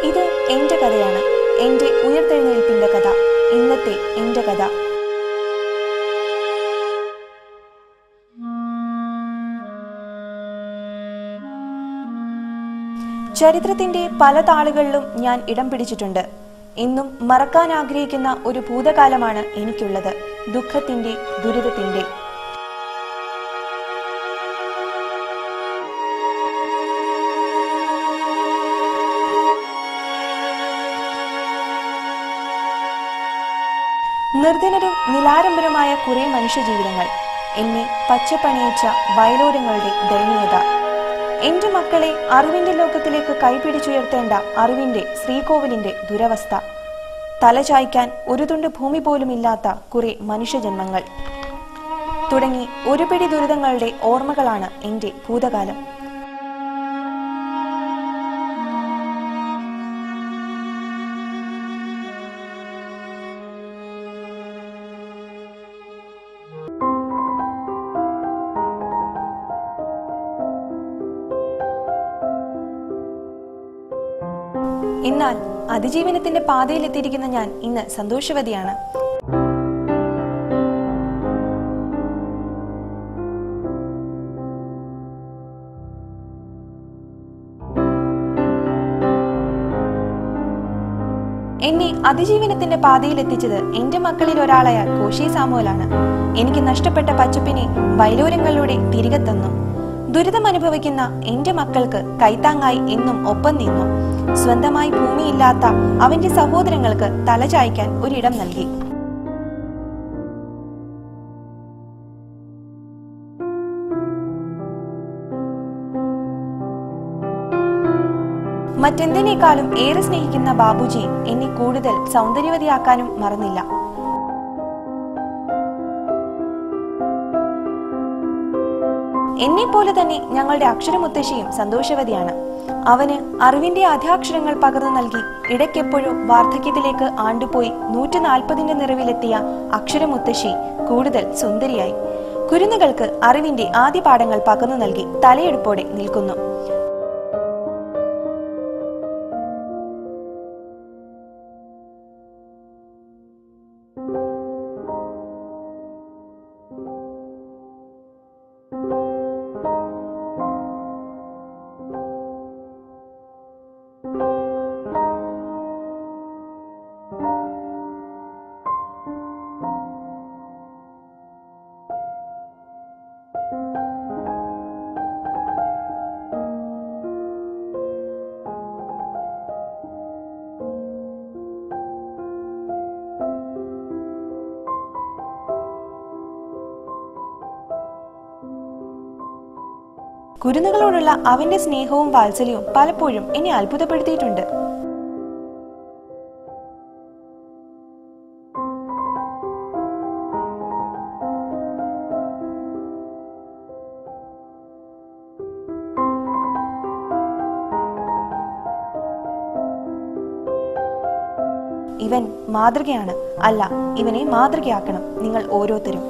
ഇത് എൻ്റെ കഥയാണ്, എൻ്റെ ഉയർത്തെഴുന്നേൽപ്പിൻ്റെ കഥ, ഇന്നത്തെ എൻ്റെ കഥ. ചരിത്രത്തിൻ്റെ പല താളുകളിലും ഞാൻ ഇടം പിടിച്ചിട്ടുണ്ട്. ഇന്നും മറക്കാൻ ആഗ്രഹിക്കുന്ന ഒരു ഭൂതകാലമാണ് എനിക്കുള്ളത്, ദുഃഖത്തിൻ്റെ, ദുരിതത്തിൻ്റെ. നിർധനരും നിലാരംബരമായ കുറെ മനുഷ്യജീവിതങ്ങൾ, എന്നെ പച്ചപ്പണിയിച്ച വയലോരങ്ങളുടെ ദയനീയത, എന്റെ മക്കളെ അറിവിന്റെ ലോകത്തിലേക്ക് കൈപിടിച്ചുയർത്തേണ്ട അറിവിന്റെ ശ്രീകോവിലിന്റെ ദുരവസ്ഥ, തലചായ്ക്കാൻ ഒരു തുണ്ട് ഭൂമി പോലും ഇല്ലാത്ത കുറെ മനുഷ്യജന്മങ്ങൾ തുടങ്ങി ഒരു പിടി ദുരിതങ്ങളുടെ ഓർമ്മകളാണ് എന്റെ ഭൂതകാലം. എന്നാൽ അതിജീവനത്തിന്റെ പാതയിലെത്തിയിരിക്കുന്ന ഞാൻ ഇന്ന് സന്തോഷവതിയാണ്. എന്നെ അതിജീവനത്തിന്റെ പാതയിലെത്തിച്ചത് എന്റെ മക്കളിൽ ഒരാളായ കോശി സാമുവലാണ്. എനിക്ക് നഷ്ടപ്പെട്ട പച്ചപ്പിനെ വയലോരങ്ങളിലൂടെ തിരികെ തന്നു. ദുരിതം അനുഭവിക്കുന്ന എന്റെ മക്കൾക്ക് കൈത്താങ്ങായി എന്നും ഒപ്പം നിന്നു. സ്വന്തമായി ഭൂമിയില്ലാത്ത അവന്റെ സഹോദരങ്ങൾക്ക് തലചായ്ക്കാൻ ഒരിടം നൽകി. മറ്റെന്തിനേക്കാളും ഏറെ സ്നേഹിക്കുന്ന ബാബുജി എന്നെ കൂടുതൽ സൗന്ദര്യവതിയാക്കാനും മറന്നില്ല. എന്നെ പോലെ തന്നെ ഞങ്ങളുടെ അക്ഷരമുത്തശ്ശിയും സന്തോഷവതിയാണ്. അവന് അറിവിന്റെ ആദ്യാക്ഷരങ്ങൾ പകർന്നു നൽകി ഇടയ്ക്കെപ്പോഴും വാർദ്ധക്യത്തിലേക്ക് ആണ്ടുപോയി 140ന്റെ നിറവിലെത്തിയ അക്ഷരമുത്തശ്ശി കൂടുതൽ സുന്ദരിയായി. കുരുന്നുകൾക്ക് അറിവിന്റെ ആദ്യ പാഠങ്ങൾ പകർന്നു നൽകി തലയെടുപ്പോടെ നിൽക്കുന്നു. കുരുന്നുകളോടുള്ള അവന്റെ സ്നേഹവും വാത്സല്യവും പലപ്പോഴും എന്നെ അത്ഭുതപ്പെടുത്തിയിട്ടുണ്ട്. ഇവൻ മാതൃകയാണ്, അല്ല ഇവനെ മാതൃകയാക്കണം നിങ്ങൾ ഓരോരുത്തരും.